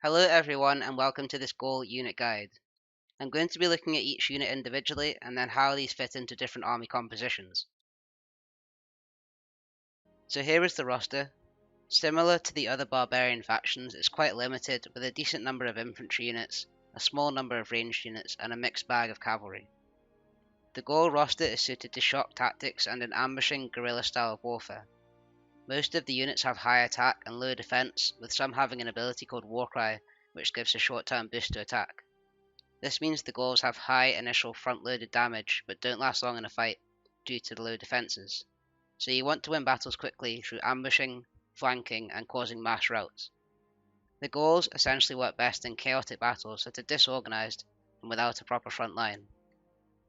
Hello everyone and welcome to this Gaul unit guide. I'm going to be looking at each unit individually and then how these fit into different army compositions. So here is the roster. Similar to the other barbarian factions, it's quite limited with a decent number of infantry units, a small number of ranged units and a mixed bag of cavalry. The Gaul roster is suited to shock tactics and an ambushing guerrilla style of warfare. Most of the units have high attack and low defense, with some having an ability called Warcry, which gives a short-term boost to attack. This means the Gauls have high initial front-loaded damage, but don't last long in a fight due to the low defences. So you want to win battles quickly through ambushing, flanking, and causing mass routs. The Gauls essentially work best in chaotic battles that are disorganised and without a proper front line.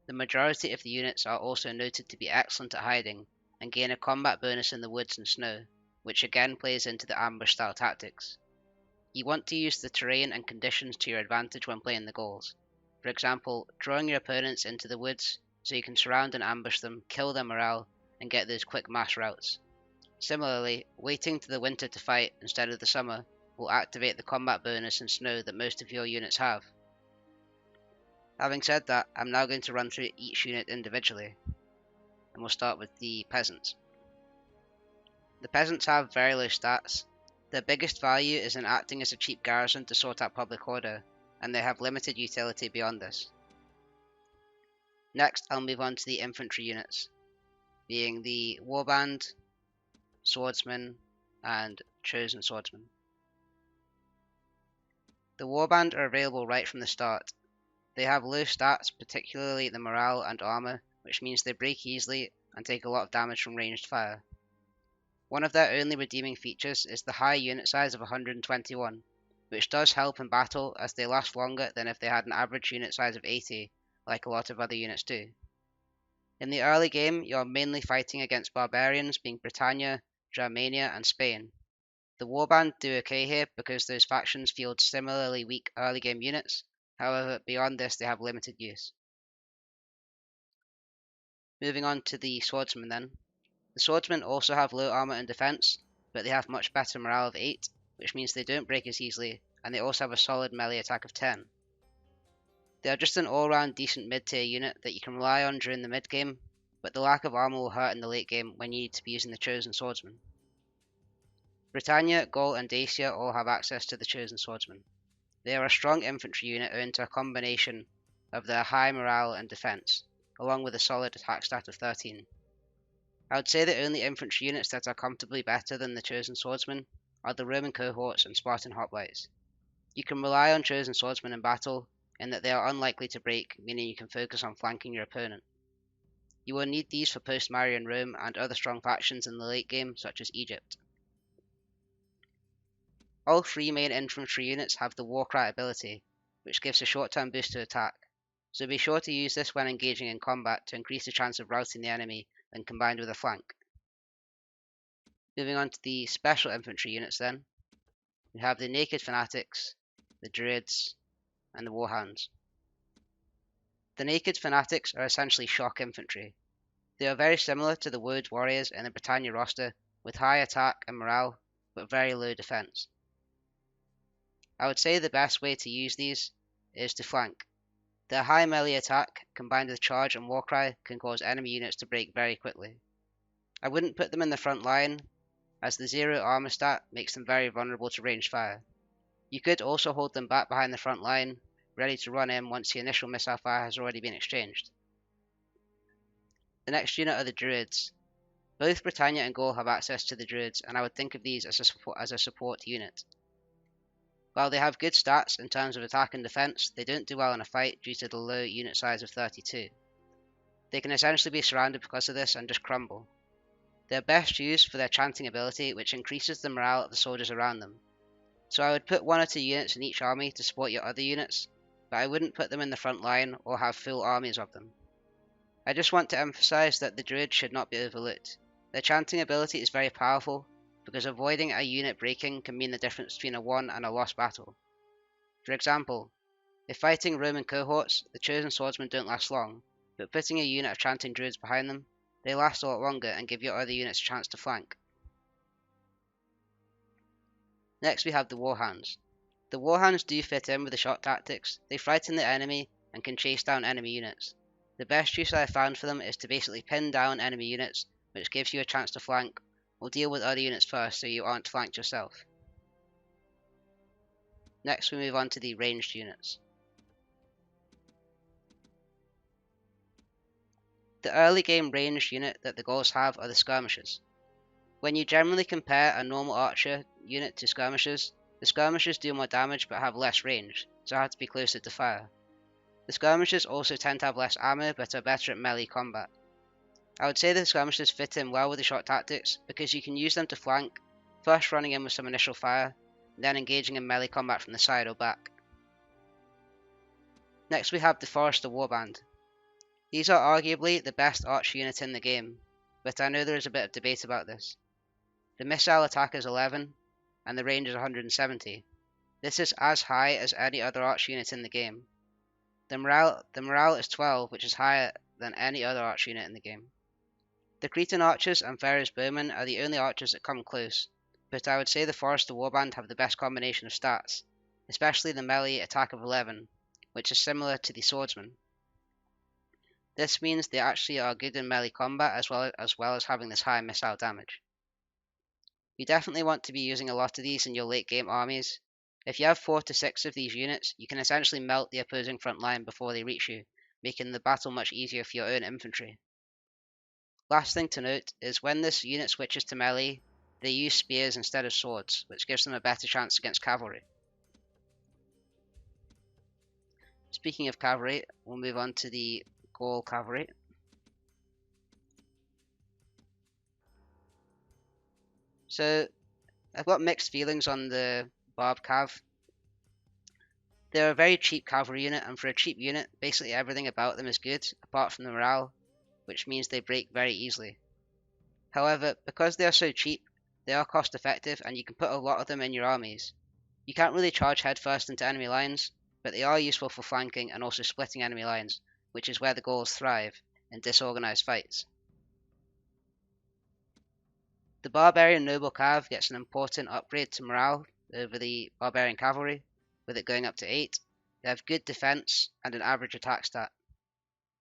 The majority of the units are also noted to be excellent at hiding and gain a combat bonus in the woods and snow, which again plays into the ambush style tactics. You want to use the terrain and conditions to your advantage when playing the Gauls. For example, drawing your opponents into the woods so you can surround and ambush them, kill their morale, and get those quick mass routs. Similarly, waiting to the winter to fight instead of the summer will activate the combat bonus in snow that most of your units have. Having said that, I'm now going to run through each unit individually, and we'll start with the peasants. The peasants have very low stats. Their biggest value is in acting as a cheap garrison to sort out public order, and they have limited utility beyond this. Next, I'll move on to the infantry units, being the warband, swordsman, and chosen swordsman. The warband are available right from the start. They have low stats, particularly the morale and armor, which means they break easily and take a lot of damage from ranged fire. One of their only redeeming features is the high unit size of 121, which does help in battle as they last longer than if they had an average unit size of 80, like a lot of other units do. In the early game, you are mainly fighting against barbarians being Britannia, Germania, and Spain. The warband do okay here because those factions field similarly weak early game units, however beyond this they have limited use. Moving on to the swordsmen then. The swordsmen also have low armor and defense, but they have much better morale of 8, which means they don't break as easily, and they also have a solid melee attack of 10. They are just an all-round decent mid-tier unit that you can rely on during the mid-game, but the lack of armor will hurt in the late game when you need to be using the chosen swordsman. Britannia, Gaul and Dacia all have access to the chosen swordsman. They are a strong infantry unit owing to a combination of their high morale and defense, along with a solid attack stat of 13. I would say the only infantry units that are comfortably better than the chosen swordsman are the Roman cohorts and Spartan hoplites. You can rely on chosen swordsmen in battle in that they are unlikely to break, meaning you can focus on flanking your opponent. You will need these for post-Marian Rome and other strong factions in the late game such as Egypt. All three main infantry units have the Warcry ability, which gives a short-term boost to attack, so be sure to use this when engaging in combat to increase the chance of routing the enemy when combined with a flank. Moving on to the special infantry units then, we have the Naked Fanatics, the Druids, and the Warhounds. The Naked Fanatics are essentially shock infantry. They are very similar to the Woad Warriors in the Britannia roster, with high attack and morale, but very low defense. I would say the best way to use these is to flank. Their high melee attack, combined with charge and warcry, can cause enemy units to break very quickly. I wouldn't put them in the front line, as the 0 armor stat makes them very vulnerable to ranged fire. You could also hold them back behind the front line, ready to run in once the initial missile fire has already been exchanged. The next unit are the Druids. Both Britannia and Gaul have access to the Druids, and I would think of these as a support unit. While they have good stats in terms of attack and defense, they don't do well in a fight due to the low unit size of 32. They can essentially be surrounded because of this and just crumble. They are best used for their chanting ability, which increases the morale of the soldiers around them. So I would put 1 or 2 units in each army to support your other units, but I wouldn't put them in the front line or have full armies of them. I just want to emphasize that the Druids should not be overlooked. Their chanting ability is very powerful, because avoiding a unit breaking can mean the difference between a won and a lost battle. For example, if fighting Roman cohorts, the chosen swordsmen don't last long, but putting a unit of chanting druids behind them, they last a lot longer and give your other units a chance to flank. Next we have the Warhounds. The warhounds do fit in with the shock tactics. They frighten the enemy and can chase down enemy units. The best use I have found for them is to basically pin down enemy units, which gives you a chance to flank, or deal with other units first so you aren't flanked yourself. Next we move on to the ranged units. The early game ranged unit that the Gauls have are the skirmishers. When you generally compare a normal archer unit to skirmishers, the skirmishers do more damage but have less range, so have to be closer to fire. The skirmishers also tend to have less armor but are better at melee combat. I would say the skirmishers fit in well with the shock tactics because you can use them to flank, first running in with some initial fire, then engaging in melee combat from the side or back. Next we have the Forester Warband. These are arguably the best archer unit in the game, but I know there is a bit of debate about this. The missile attack is 11, and the range is 170. This is as high as any other archer unit in the game. The morale is 12, which is higher than any other archer unit in the game. The Cretan archers and Pharaoh's bowmen are the only archers that come close, but I would say the Forester Warband have the best combination of stats, especially the melee attack of 11, which is similar to the swordsman. This means they actually are good in melee combat as well as having this high missile damage. You definitely want to be using a lot of these in your late game armies. If you have 4 to 6 of these units, you can essentially melt the opposing front line before they reach you, making the battle much easier for your own infantry. Last thing to note is when this unit switches to melee, they use spears instead of swords, which gives them a better chance against cavalry. Speaking of cavalry, we'll move on to the Gaul cavalry. So, I've got mixed feelings on the Barb Cav. They're a very cheap cavalry unit, and for a cheap unit, basically everything about them is good, apart from the morale, which means they break very easily. However, because they are so cheap, they are cost effective, and you can put a lot of them in your armies. You can't really charge headfirst into enemy lines, but they are useful for flanking and also splitting enemy lines, which is where the Gauls thrive, in disorganized fights. The Barbarian Noble Cav gets an important upgrade to morale over the Barbarian Cavalry, with it going up to 8. They have good defense and an average attack stat.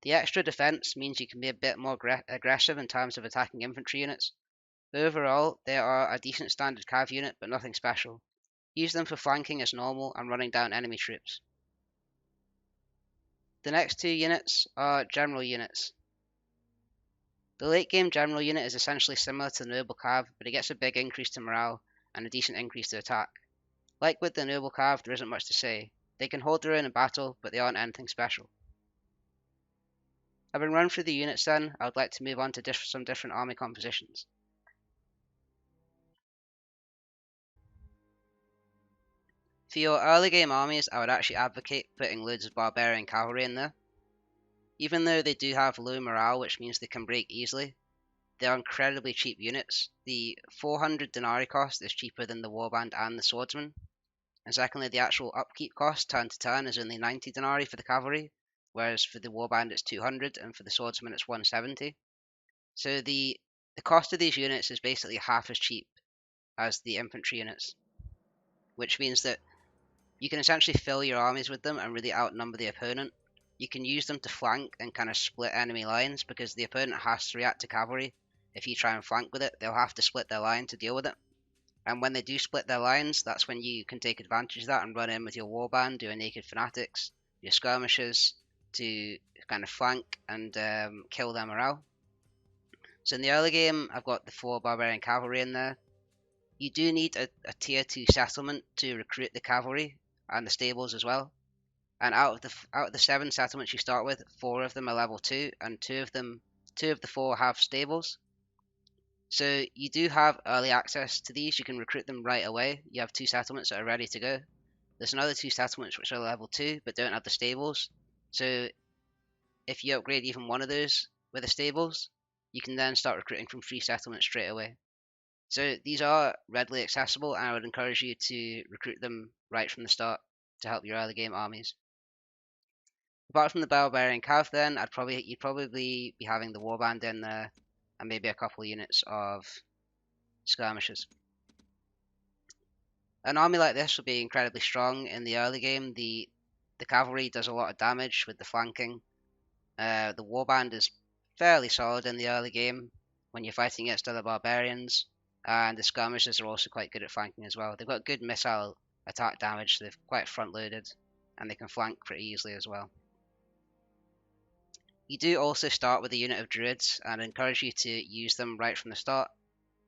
The extra defense means you can be a bit more aggressive in terms of attacking infantry units. Overall, they are a decent standard cav unit, but nothing special. Use them for flanking as normal and running down enemy troops. The next two units are general units. The late game general unit is essentially similar to the Noble Cav, but it gets a big increase to morale and a decent increase to attack. Like with the Noble Cav, there isn't much to say. They can hold their own in battle, but they aren't anything special. Having run through the units then, I would like to move on to some different army compositions. For your early game armies, I would actually advocate putting loads of barbarian cavalry in there. Even though they do have low morale, which means they can break easily, they are incredibly cheap units. The 400 denarii cost is cheaper than the warband and the swordsman. And secondly, the actual upkeep cost turn to turn is only 90 denarii for the cavalry, whereas for the warband it's 200 and for the swordsman it's 170. So the cost of these units is basically half as cheap as the infantry units, which means that you can essentially fill your armies with them and really outnumber the opponent. You can use them to flank and kind of split enemy lines because the opponent has to react to cavalry. If you try and flank with it, they'll have to split their line to deal with it. And when they do split their lines, that's when you can take advantage of that and run in with your warband, your naked fanatics, your skirmishers to kind of flank and kill their morale. So in the early game, I've got the 4 barbarian cavalry in there. You do need a tier 2 settlement to recruit the cavalry and the stables as well. And out of the 7 settlements you start with, 4 of them are level 2, and 2 of the 4 have stables. So you do have early access to these. You can recruit them right away. You have 2 settlements that are ready to go. There's another 2 settlements which are level 2 but don't have the stables. So if you upgrade even one of those with the stables, you can then start recruiting from 3 settlements straight away. So these are readily accessible, and I would encourage you to recruit them right from the start to help your early game armies. Apart from the barbarian cav, then you'd probably be having the warband in there, and maybe a couple of units of skirmishers. An army like this will be incredibly strong in the early game. The cavalry does a lot of damage with the flanking. The warband is fairly solid in the early game when you're fighting against other barbarians, and the skirmishers are also quite good at flanking as well. They've got good missile attack damage, so they're quite front loaded, and they can flank pretty easily as well. You do also start with a unit of druids, and I encourage you to use them right from the start,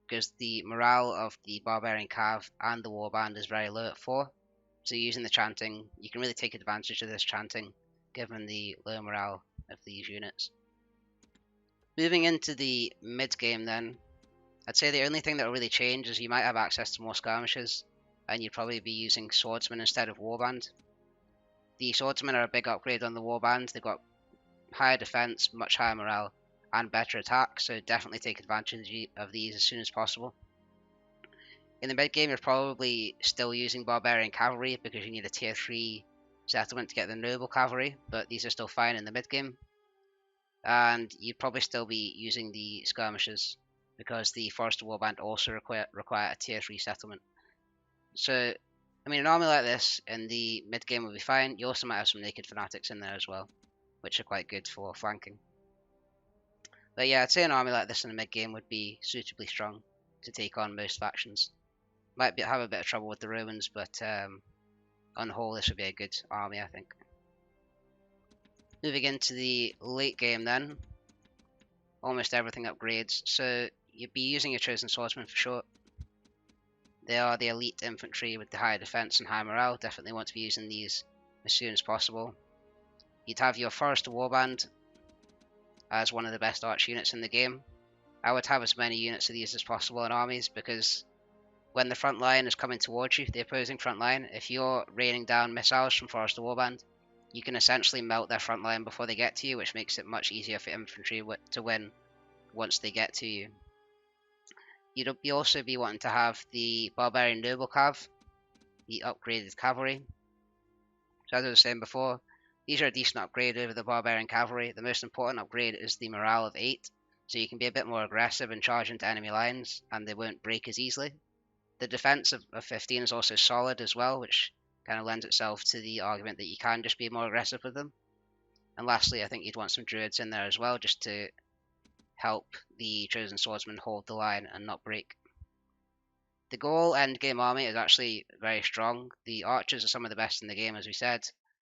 because the morale of the barbarian cav and the warband is very low at 4. So using the chanting, you can really take advantage of this chanting, given the low morale of these units. Moving into the mid game then, I'd say the only thing that will really change is you might have access to more skirmishes, and you'd probably be using swordsmen instead of warband. The swordsmen are a big upgrade on the warband. They've got higher defense, much higher morale, and better attack, so definitely take advantage of these as soon as possible. In the mid game, you're probably still using barbarian cavalry because you need a tier 3 settlement to get the noble cavalry, but these are still fine in the mid game. And you'd probably still be using the skirmishers because the Forest Warband also require a tier 3 settlement. So, I mean, an army like this in the mid game will be fine. You also might have some naked fanatics in there as well, which are quite good for flanking. But yeah, I'd say an army like this in the mid game would be suitably strong to take on most factions. Might have a bit of trouble with the Romans, but on the whole, this would be a good army, I think. Moving into the late game then, almost everything upgrades, so you'd be using your chosen swordsmen for sure. They are the elite infantry with the higher defense and high morale. Definitely want to be using these as soon as possible. You'd have your Forester Warband as one of the best arch units in the game. I would have as many units of these as possible in armies, because when the front line is coming towards you, the opposing front line, if you're raining down missiles from Forester Warband, you can essentially melt their front line before they get to you, which makes it much easier for infantry to win once they get to you. You'd also be wanting to have the Barbarian Noble Cav, the upgraded cavalry. So as I was saying before, these are a decent upgrade over the Barbarian Cavalry. The most important upgrade is the morale of 8, so you can be a bit more aggressive and charge into enemy lines, and they won't break as easily. The defense of 15 is also solid as well, which kind of lends itself to the argument that you can just be more aggressive with them. And lastly, I think you'd want some druids in there as well, just to help the chosen swordsman hold the line and not break. The Gaul endgame army is actually very strong. The archers are some of the best in the game, as we said.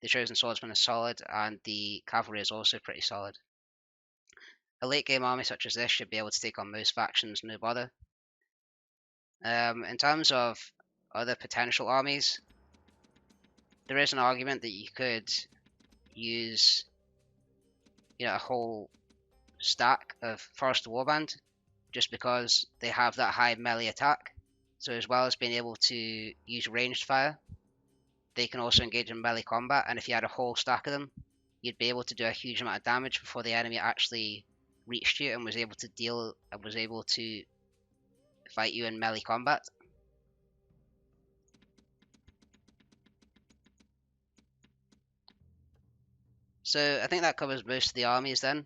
The chosen swordsman is solid, and the cavalry is also pretty solid. A late game army such as this should be able to take on most factions, no bother. In terms of other potential armies, there is an argument that you could use, a whole stack of Forester Warband, just because they have that high melee attack. So as well as being able to use ranged fire, they can also engage in melee combat, and if you had a whole stack of them, you'd be able to do a huge amount of damage before the enemy actually reached you and was able to fight you in melee combat. So I think that covers most of the armies then.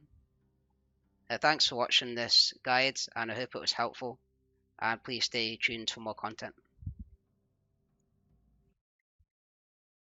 Thanks for watching this guide, and I hope it was helpful, and please stay tuned for more content.